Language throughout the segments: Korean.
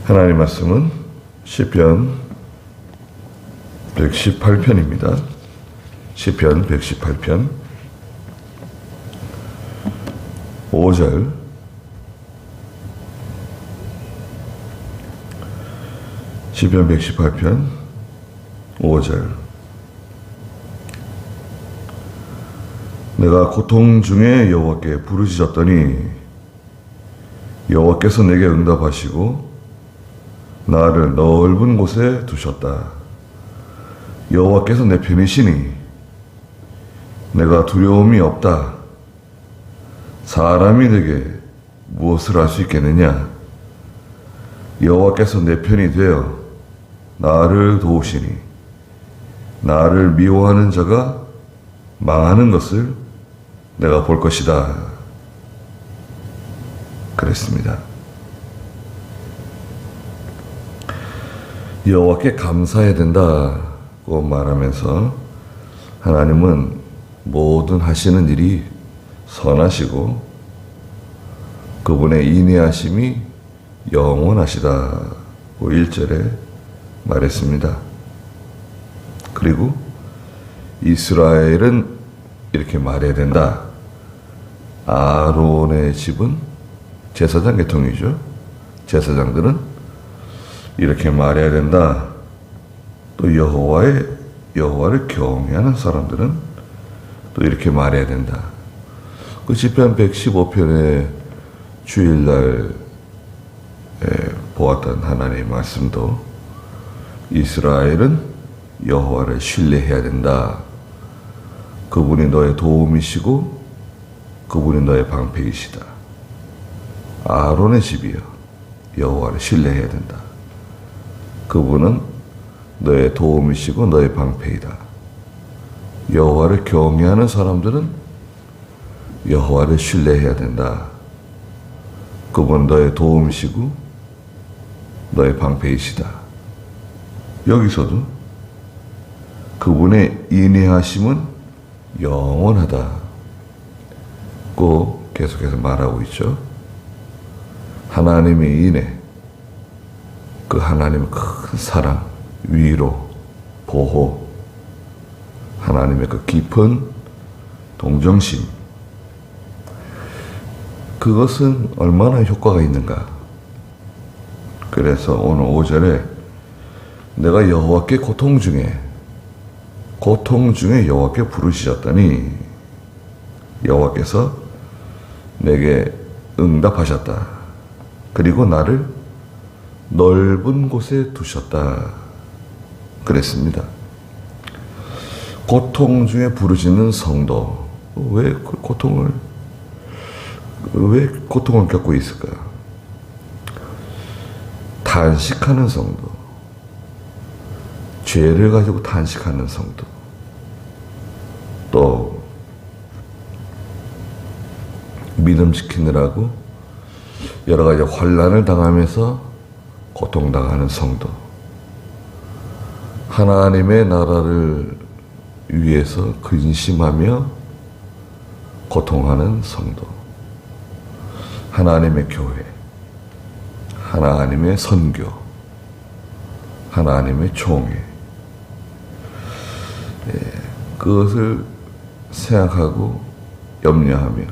하나님 말씀은 시편 118편입니다. 시편 118편 5절 시편 118편 5절 내가 고통 중에 여호와께 부르짖었더니 여호와께서 내게 응답하시고 나를 넓은 곳에 두셨다. 여호와께서 내 편이시니 내가 두려움이 없다. 사람이 내게 무엇을 할 수 있겠느냐? 여호와께서 내 편이 되어 나를 도우시니 나를 미워하는 자가 망하는 것을 내가 볼 것이다. 그랬습니다. 여호와께 감사해야 된다고 말하면서 하나님은 모든 하시는 일이 선하시고 그분의 인내하심이 영원하시다고 1절에 말했습니다. 그리고 이스라엘은 이렇게 말해야 된다. 아론의 집은 제사장 계통이죠. 제사장들은 이렇게 말해야 된다. 또 여호와를 경외하는 사람들은 또 이렇게 말해야 된다. 그 시편 115편의 주일날 보았던 하나님의 말씀도 이스라엘은 여호와를 신뢰해야 된다. 그분이 너의 도움이시고 그분이 너의 방패이시다. 아론의 집이여 여호와를 신뢰해야 된다. 그분은 너의 도움이시고 너의 방패이다. 여호와를 경외하는 사람들은 여호와를 신뢰해야 된다. 그분은 너의 도움이시고 너의 방패이시다. 여기서도 그분의 인내하심은 영원하다. 꼭 계속해서 말하고 있죠. 하나님의 인내, 그 하나님의 큰 사랑, 위로, 보호, 하나님의 그 깊은 동정심, 그것은 얼마나 효과가 있는가. 그래서 오늘 5절에 내가 여호와께 고통 중에 여호와께 부르짖었더니 여호와께서 내게 응답하셨다. 그리고 나를 넓은 곳에 두셨다. 그랬습니다. 고통 중에 부르짖는 성도, 왜 고통을 겪고 있을까? 탄식하는 성도, 죄를 가지고 탄식하는 성도, 또 믿음 지키느라고 여러 가지 환난을 당하면서 고통당하는 성도, 하나님의 나라를 위해서 근심하며 고통하는 성도, 하나님의 교회, 하나님의 선교, 하나님의 총회, 그것을 생각하고 염려하며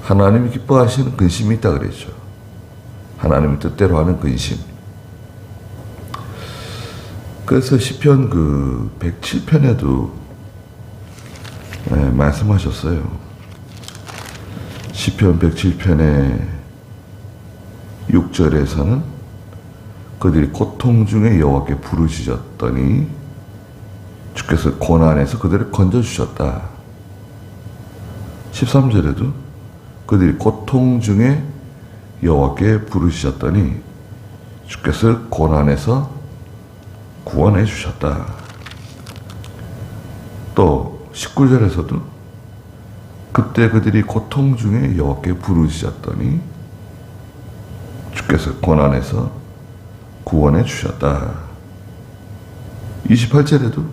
하나님이 기뻐하시는 근심이 있다 그랬죠. 하나님의 뜻대로 하는 근심. 그래서 시편 107편에도 말씀하셨어요. 시편 107편의 6절에서는 그들이 고통 중에 여호와께 부르짖었더니 주께서 고난에서 그들을 건져주셨다. 13절에도 그들이 고통 중에 여호와께 부르짖었더니 주께서 고난에서 구원해 주셨다. 또 19절에서도 그때 그들이 고통 중에 여호와께 부르짖었더니 주께서 고난에서 구원해 주셨다. 28절에도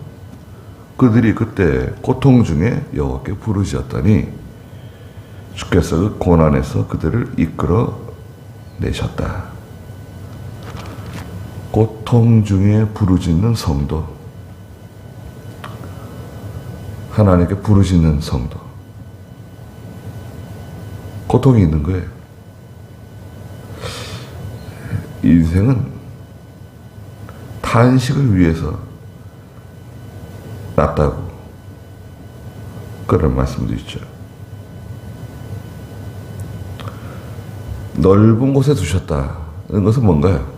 그들이 그때 고통 중에 여호와께 부르짖었더니 주께서 그 고난에서 그들을 이끌어 내셨다. 고통 중에 부르짖는 성도, 하나님께 부르짖는 성도, 고통이 있는 거예요. 인생은 탄식을 위해서 났다고 그런 말씀도 있죠. 넓은 곳에 두셨다는 것은 뭔가요?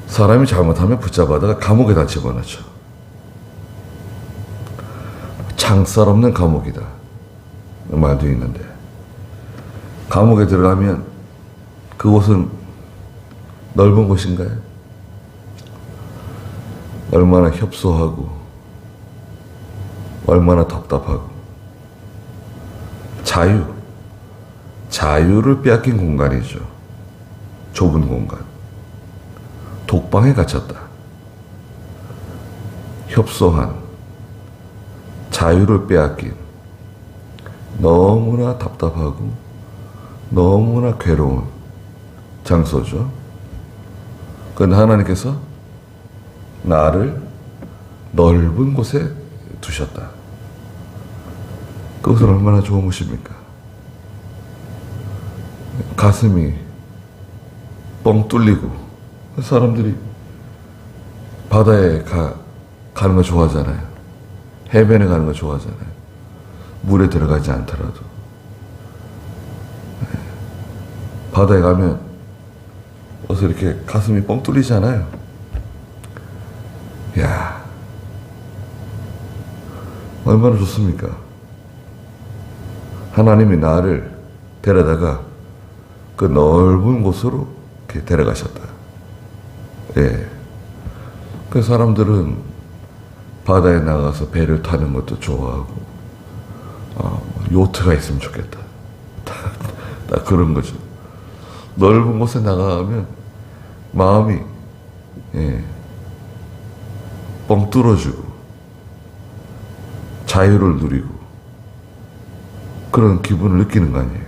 사람이 잘못하면 붙잡아다가 감옥에다 집어넣죠. 창살 없는 감옥이다 말도 있는데, 감옥에 들어가면 그곳은 넓은 곳인가요? 얼마나 협소하고 얼마나 답답하고, 자유를 빼앗긴 공간이죠. 좁은 공간, 독방에 갇혔다. 협소한, 자유를 빼앗긴, 너무나 답답하고 너무나 괴로운 장소죠. 그런데 하나님께서 나를 넓은 곳에 두셨다. 그것은 얼마나 좋은 것입니까? 가슴이 뻥 뚫리고, 사람들이 바다에 가는 거 좋아하잖아요. 해변에 가는 거 좋아하잖아요. 물에 들어가지 않더라도. 바다에 가면 어서 이렇게 가슴이 뻥 뚫리잖아요. 야, 얼마나 좋습니까? 하나님이 나를 데려다가 그 넓은 곳으로 이렇게 데려가셨다. 예. 그 사람들은 바다에 나가서 배를 타는 것도 좋아하고, 요트가 있으면 좋겠다. 다 그런 거죠. 넓은 곳에 나가면 마음이, 뻥 뚫어지고 자유를 누리고 그런 기분을 느끼는 거 아니에요.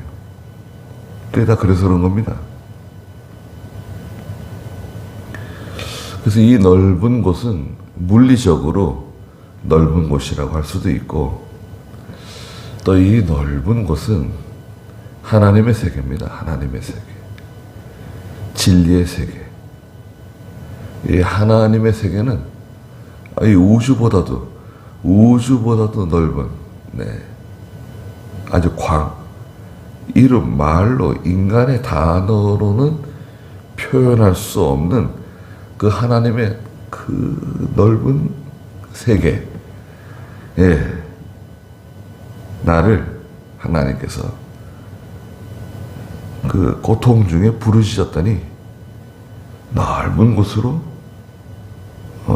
그게 다 그래서 그런 겁니다. 그래서 이 넓은 곳은 물리적으로 넓은 곳이라고 할 수도 있고, 또 이 넓은 곳은 하나님의 세계입니다. 하나님의 세계. 진리의 세계. 이 하나님의 세계는 이 우주보다도 넓은, 아주 이름 말로, 인간의 단어로는 표현할 수 없는 그 하나님의 그 넓은 세계, 나를 하나님께서 그 고통 중에 부르짖었더니 넓은 곳으로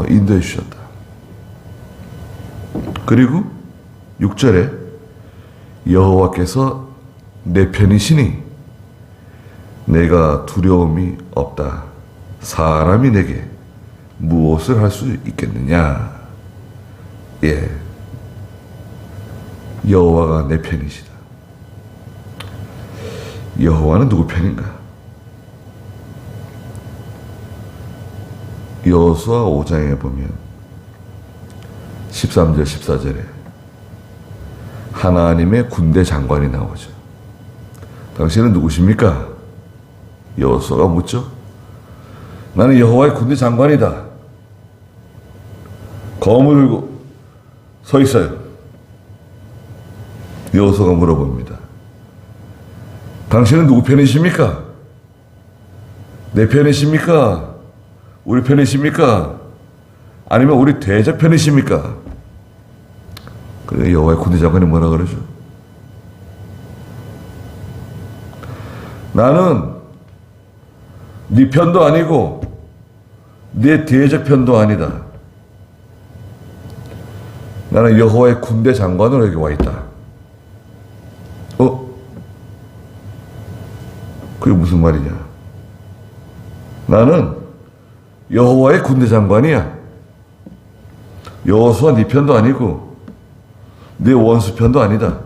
인도해 주셨다. 그리고 6절에 여호와께서 내 편이시니 내가 두려움이 없다. 사람이 내게 무엇을 할 수 있겠느냐. 여호와가 내 편이시다. 여호와는 누구 편인가? 여호수아 5장에 보면 13절 14절에 하나님의 군대 장관이 나오죠. 당신은 누구십니까? 여호수아가 묻죠. 나는 여호와의 군대 장관이다. 검을 들고 서 있어요. 여호수아가 물어봅니다. 당신은 누구 편이십니까? 내 편이십니까? 우리 편이십니까? 아니면 우리 대적 편이십니까? 그래, 여호와의 군대 장관이 뭐라 그러죠? 나는 네 편도 아니고 네 대적 편도 아니다. 나는 여호와의 군대 장관으로 여기 와 있다. 그게 무슨 말이냐? 나는 여호와의 군대 장관이야. 여호수아 네 편도 아니고 네 원수 편도 아니다.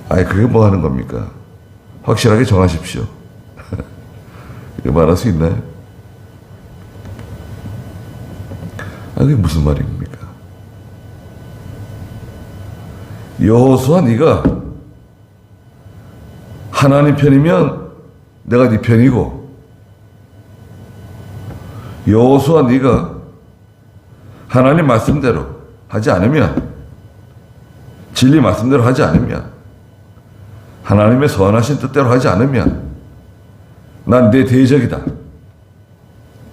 아니, 그게 뭐 하는 겁니까? 확실하게 정하십시오. 이거 말할 수 있나요? 그게 무슨 말입니까? 여호수아, 네가 하나님 편이면 내가 네 편이고, 여호수아, 네가 하나님 말씀대로 하지 않으면, 진리 말씀대로 하지 않으면, 하나님의 선하신 뜻대로 하지 않으면 난 내 대적이다,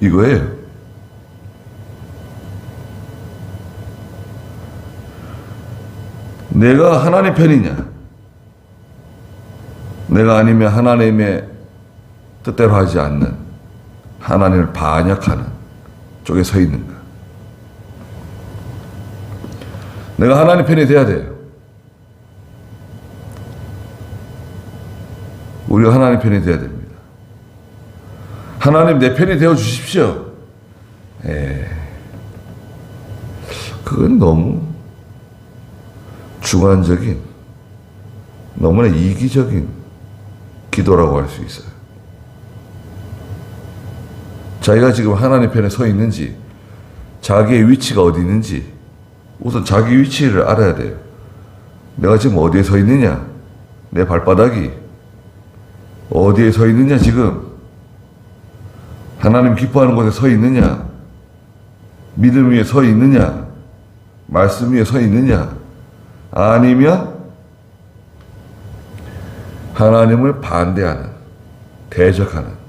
이거예요. 내가 하나님 편이냐, 내가 아니면 하나님의 뜻대로 하지 않는, 하나님을 반역하는 쪽에 서 있는가? 내가 하나님 편이 돼야 돼요. 우리가 하나님 편이 돼야 됩니다. 하나님 내 편이 되어 주십시오. 그건 너무 주관적인, 너무나 이기적인 기도라고 할 수 있어요. 자기가 지금 하나님 편에 서 있는지, 자기의 위치가 어디 있는지 우선 자기 위치를 알아야 돼요. 내가 지금 어디에 서 있느냐, 내 발바닥이 어디에 서 있느냐, 지금 하나님 기뻐하는 곳에 서 있느냐, 믿음 위에 서 있느냐, 말씀 위에 서 있느냐, 아니면 하나님을 반대하는, 대적하는,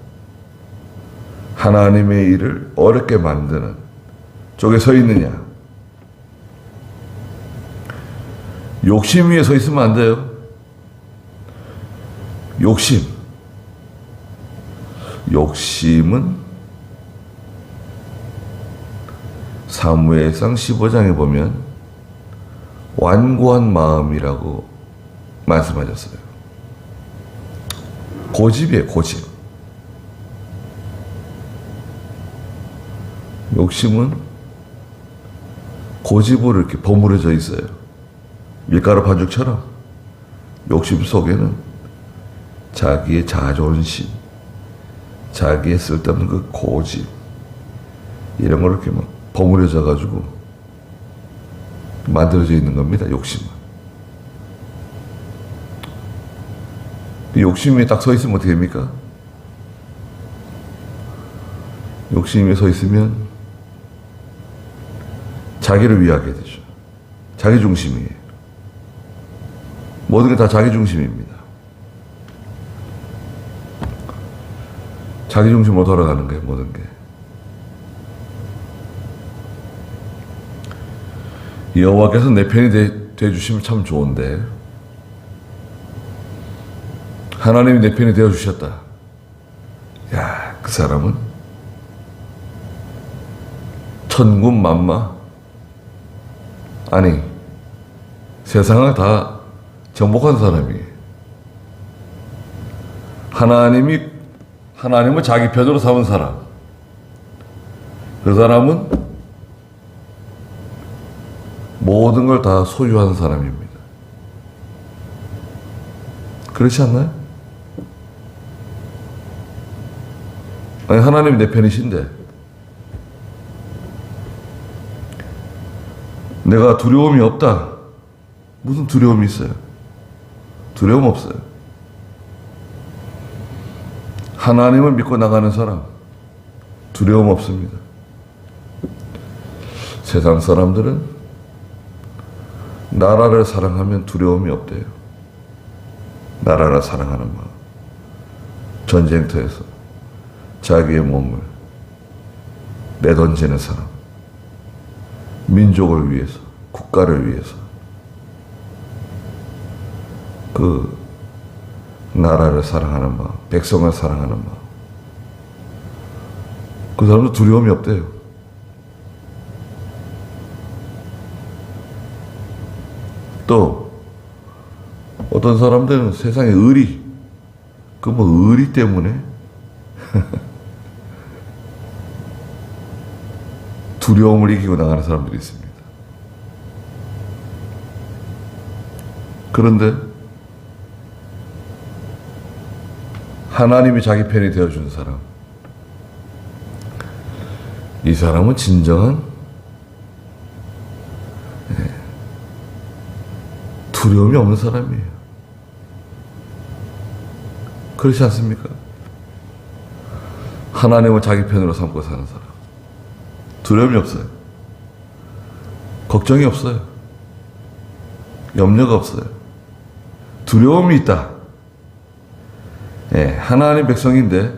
하나님의 일을 어렵게 만드는 쪽에 서 있느냐. 욕심 위에 서 있으면 안 돼요. 욕심은 사무엘상 15장에 보면 완고한 마음이라고 말씀하셨어요. 고집이에요, 고집. 욕심은 고집으로 이렇게 버무려져 있어요. 밀가루 반죽처럼 욕심 속에는 자기의 자존심, 자기의 쓸데없는 그 고집, 이런 걸 이렇게 막 버무려져 가지고 만들어져 있는 겁니다, 욕심은. 욕심이 딱 서 있으면 어떻게 됩니까? 욕심이 서 있으면 자기를 위하게 되죠. 자기 중심이에요. 모든 게 다 자기 중심입니다. 자기 중심으로 돌아가는 거예요, 모든 게. 여호와께서 내 편이 되어주시면 참 좋은데, 하나님이 내 편이 되어주셨다. 야, 그 사람은 천군만마, 아니 세상을 다 정복한 사람이에요. 하나님을 자기 편으로 삼은 사람, 그 사람은 모든 걸 다 소유하는 사람입니다. 그렇지 않나요? 아니, 하나님이 내 편이신데 내가 두려움이 없다. 무슨 두려움이 있어요? 두려움 없어요. 하나님을 믿고 나가는 사람 두려움 없습니다. 세상 사람들은 나라를 사랑하면 두려움이 없대요. 나라를 사랑하는 마음, 전쟁터에서 자기의 몸을 내던지는 사람, 민족을 위해서, 국가를 위해서, 그 나라를 사랑하는 마음, 백성을 사랑하는 마음, 그 사람도 두려움이 없대요. 또 어떤 사람들은 세상에 의리, 그 뭐 의리 때문에 두려움을 이기고 나가는 사람들이 있습니다. 그런데 하나님이 자기 편이 되어준 사람. 이 사람은 진정한 두려움이 없는 사람이에요. 그렇지 않습니까? 하나님을 자기 편으로 삼고 사는 사람. 두려움이 없어요. 걱정이 없어요. 염려가 없어요. 두려움이 있다. 예, 하나님 백성인데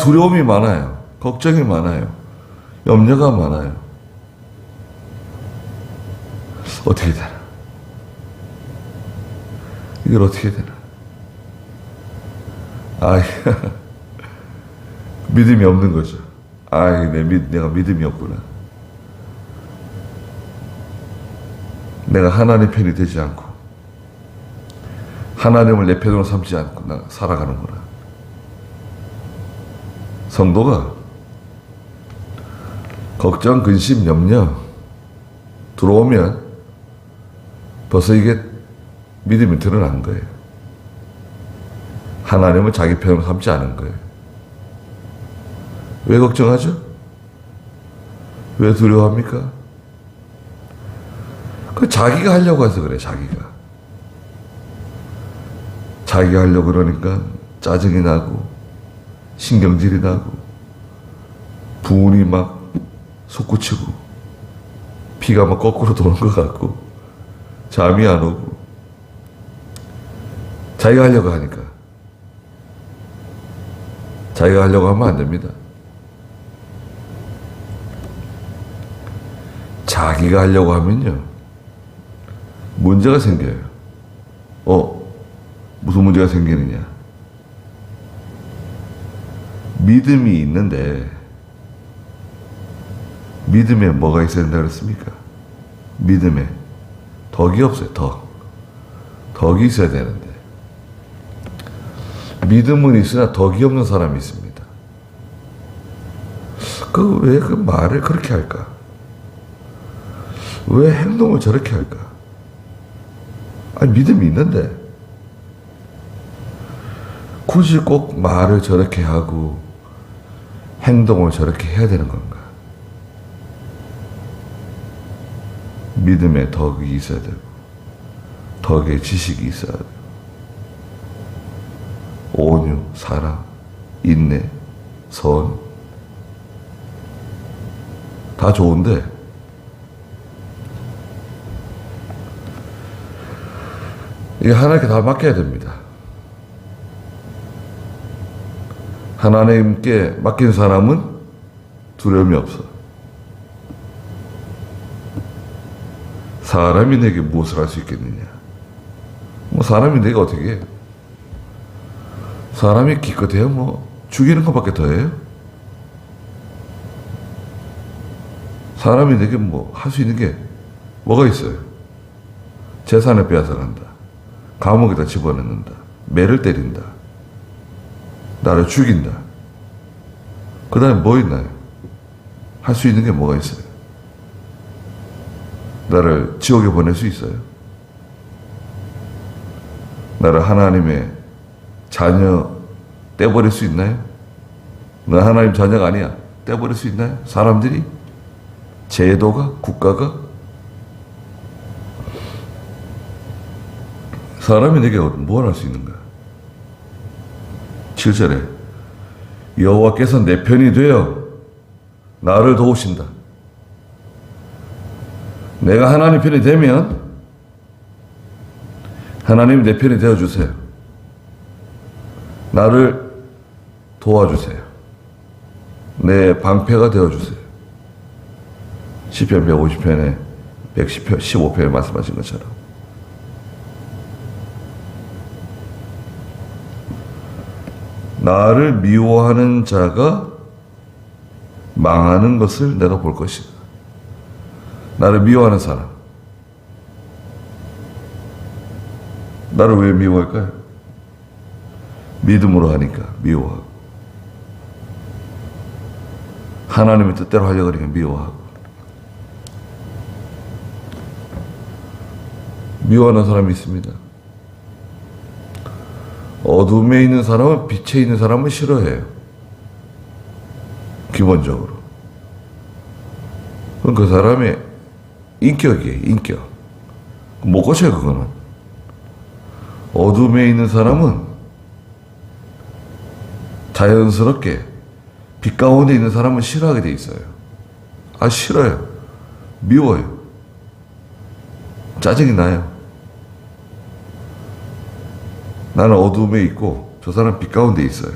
두려움이 많아요. 걱정이 많아요. 염려가 많아요. 어떻게 되나? 이걸 어떻게 되나? 믿음이 없는 거죠. 내가 믿음이 없구나. 내가 하나님 편이 되지 않고 하나님을 내 편으로 삼지 않고 나 살아가는구나. 성도가 걱정, 근심, 염려 들어오면 벌써 이게 믿음이 드러난 거예요. 하나님을 자기 편으로 삼지 않은 거예요. 왜 걱정하죠? 왜 두려워합니까? 그 자기가 하려고 해서 그래. 자기가 하려고 그러니까 짜증이 나고 신경질이 나고 분이 막 솟구치고 피가 막 거꾸로 도는 것 같고 잠이 안 오고 자기가 하려고 하니까. 자기가 하려고 하면 안 됩니다. 자기가 하려고 하면요 문제가 생겨요. 무슨 문제가 생기느냐? 믿음이 있는데 믿음에 뭐가 있어야 된다 그랬습니까? 믿음에 덕이 없어요. 덕이 있어야 되는데 믿음은 있으나 덕이 없는 사람이 있습니다. 왜 그 말을 그렇게 할까? 왜 행동을 저렇게 할까? 믿음이 있는데 굳이 꼭 말을 저렇게 하고 행동을 저렇게 해야 되는 건가? 믿음에 덕이 있어야 되고 덕에 지식이 있어야 되고 온유, 사랑, 인내, 선 다 좋은데 이게 하나님께 다 맡겨야 됩니다. 하나님께 맡긴 사람은 두려움이 없어. 사람이 내게 무엇을 할 수 있겠느냐? 사람이 내게 어떻게 해? 사람이 기껏해야 죽이는 것밖에 더 해요? 사람이 내게 할 수 있는 게 뭐가 있어요? 재산을 빼앗아간다. 감옥에다 집어넣는다. 매를 때린다. 나를 죽인다. 그 다음에 뭐 있나요? 할 수 있는 게 뭐가 있어요? 나를 지옥에 보낼 수 있어요? 나를 하나님의 자녀 떼버릴 수 있나요? 나 하나님 자녀가 아니야. 떼버릴 수 있나요? 사람들이? 제도가? 국가가? 사람이 내게 뭘 할 수 있는가? 7절에 여호와께서 내 편이 되어 나를 도우신다. 내가 하나님 편이 되면 하나님이 내 편이 되어주세요. 나를 도와주세요. 내 방패가 되어주세요. 시편 150편에 115편에 말씀하신 것처럼 나를 미워하는 자가 망하는 것을 내가 볼 것이다. 나를 미워하는 사람. 나를 왜 미워할까요? 믿음으로 하니까 미워하고 하나님의 뜻대로 하려고 하니까 미워하고 미워하는 사람이 있습니다. 어둠에 있는 사람은 빛에 있는 사람은 싫어해요. 기본적으로. 그건 그 사람의 인격이에요, 인격. 못 고쳐요, 그거는. 어둠에 있는 사람은 자연스럽게 빛 가운데 있는 사람은 싫어하게 돼 있어요. 아, 싫어요. 미워요. 짜증이 나요. 나는 어둠에 있고 저 사람은 빛 가운데 있어요.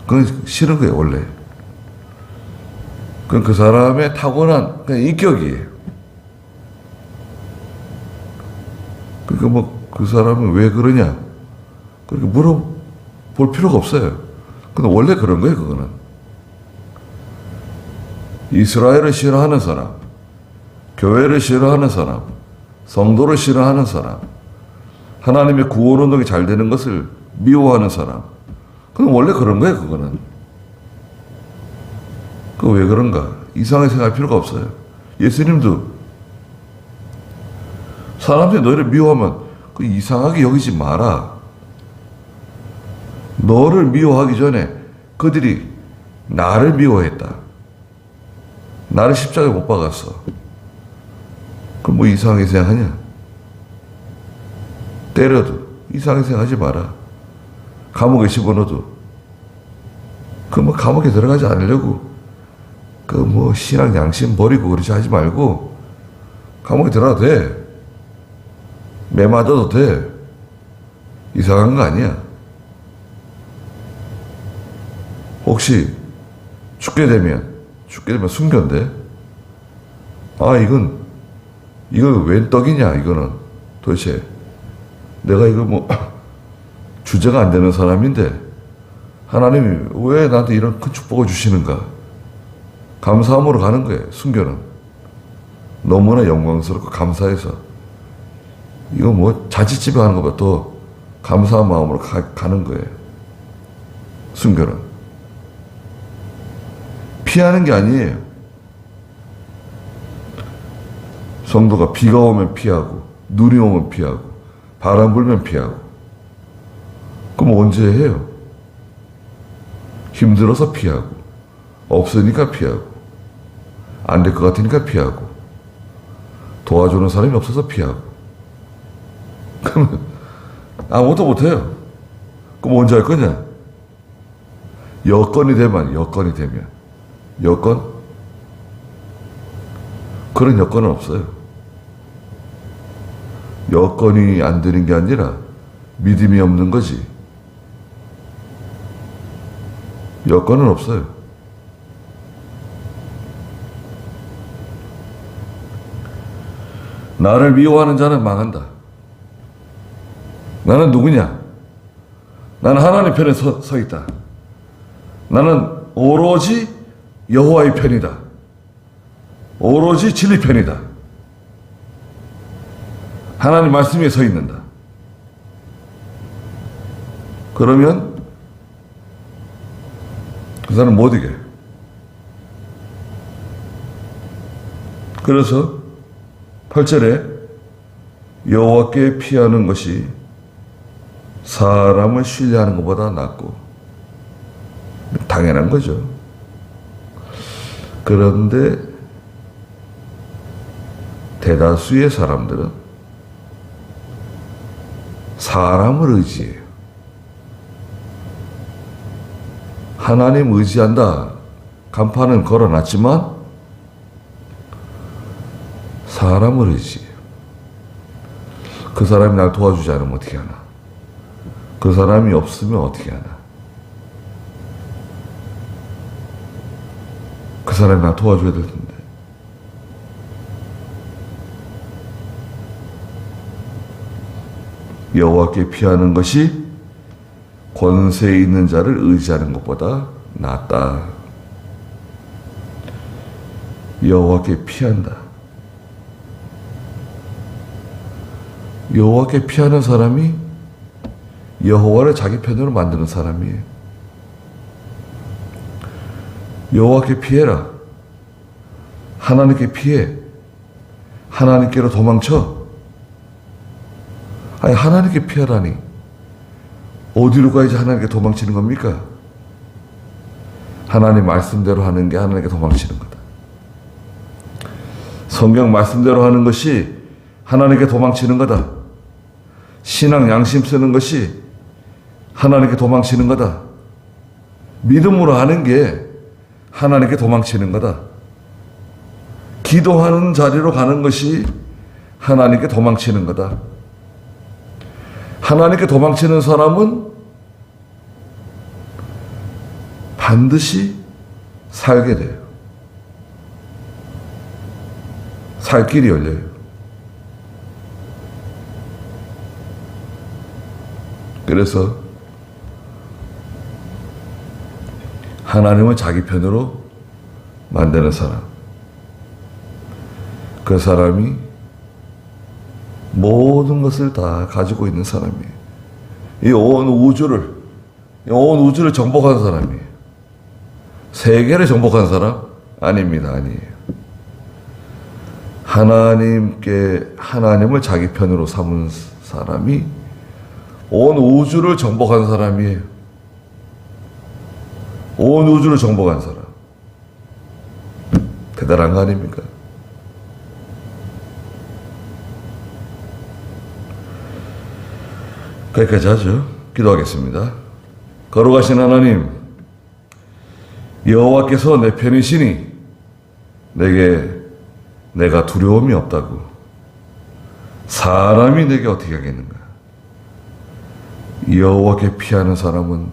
그건 싫은 거예요, 원래. 그건 그 사람의 타고난 그냥 인격이에요. 그러니까 뭐 그 사람은 왜 그러냐 그렇게 물어볼 필요가 없어요. 근데 원래 그런 거예요, 그거는. 이스라엘을 싫어하는 사람, 교회를 싫어하는 사람, 성도를 싫어하는 사람, 하나님의 구원운동이 잘 되는 것을 미워하는 사람, 그건 원래 그런 거예요, 그거는. 그 왜 그런가? 이상하게 생각할 필요가 없어요. 예수님도 사람들이 너희를 미워하면 그 이상하게 여기지 마라. 너를 미워하기 전에 그들이 나를 미워했다. 나를 십자가에 못 박았어. 그럼 뭐 이상하게 생각하냐? 때려도 이상하게 생각하지 마라. 감옥에 집어넣어도 그 뭐 감옥에 들어가지 않으려고 그 뭐 신앙 양심 버리고 그러지 하지 말고 감옥에 들어가도 돼. 매 맞아도 돼. 이상한 거 아니야. 혹시 죽게 되면 순교인데, 아, 이건 웬 떡이냐, 이거는. 도대체 내가 이거 뭐 주제가 안 되는 사람인데 하나님이 왜 나한테 이런 큰 축복을 주시는가? 감사함으로 가는 거예요, 순교는. 너무나 영광스럽고 감사해서. 이거 뭐 자취집에 가는 것보다 더 감사한 마음으로 가는 거예요, 순교는. 피하는 게 아니에요. 성도가 비가 오면 피하고 눈이 오면 피하고 바람 불면 피하고. 그럼 언제 해요? 힘들어서 피하고, 없으니까 피하고, 안 될 것 같으니까 피하고, 도와주는 사람이 없어서 피하고. 그러면 아무것도 못해요. 그럼 언제 할 거냐? 여건이 되면. 여건? 그런 여건은 없어요. 여건이 안 되는 게 아니라 믿음이 없는 거지. 여건은 없어요. 나를 미워하는 자는 망한다. 나는 누구냐? 나는 하나님 편에 서 있다. 나는 오로지 여호와의 편이다. 오로지 진리 편이다. 하나님 말씀에 서 있는다. 그러면 그 사람은 못 이겨요. 그래서 8절에 여호와께 피하는 것이 사람을 신뢰하는 것보다 낫고, 당연한 거죠. 그런데 대다수의 사람들은 사람을 의지해요. 하나님 의지한다 간판은 걸어놨지만 사람을 의지해요. 그 사람이 날 도와주지 않으면 어떻게 하나? 그 사람이 없으면 어떻게 하나? 그 사람이 나 도와줘야 될 텐데. 여호와께 피하는 것이 권세에 있는 자를 의지하는 것보다 낫다. 여호와께 피한다. 여호와께 피하는 사람이 여호와를 자기 편으로 만드는 사람이에요. 여호와께 피해라. 하나님께 피해. 하나님께로 도망쳐. 아니, 하나님께 피하라니. 어디로 가야지 하나님께 도망치는 겁니까? 하나님 말씀대로 하는 게 하나님께 도망치는 거다. 성경 말씀대로 하는 것이 하나님께 도망치는 거다. 신앙 양심 쓰는 것이 하나님께 도망치는 거다. 믿음으로 하는 게 하나님께 도망치는 거다. 기도하는 자리로 가는 것이 하나님께 도망치는 거다. 하나님께 도망치는 사람은 반드시 살게 돼요. 살 길이 열려요. 그래서 하나님을 자기 편으로 만드는 사람, 그 사람이 모든 것을 다 가지고 있는 사람이에요. 이 온 우주를 정복한 사람이에요. 세계를 정복한 사람? 아닙니다. 아니에요. 하나님을 자기 편으로 삼은 사람이 온 우주를 정복한 사람이에요. 온 우주를 정복한 사람. 대단한 거 아닙니까? 거기까지 하죠. 기도하겠습니다. 거룩하신 하나님, 여호와께서 내 편이시니 내가 두려움이 없다고. 사람이 내게 어떻게 하겠는가? 여호와께 피하는 사람은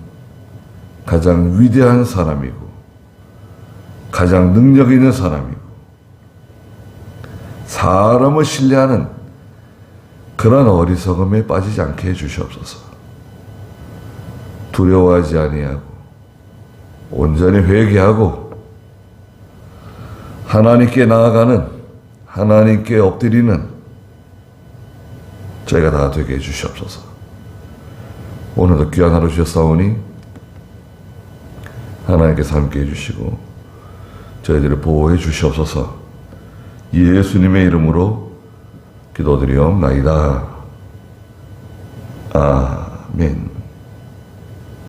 가장 위대한 사람이고 가장 능력 있는 사람이고 사람을 신뢰하는 그런 어리석음에 빠지지 않게 해주시옵소서. 두려워하지 아니하고 온전히 회개하고 하나님께 나아가는, 하나님께 엎드리는 저희가 다 되게 해주시옵소서. 오늘도 귀한 하루 주셨사오니 하나님께서 함께 해주시고 저희들을 보호해 주시옵소서. 예수님의 이름으로 기도드리옵나이다. 아멘.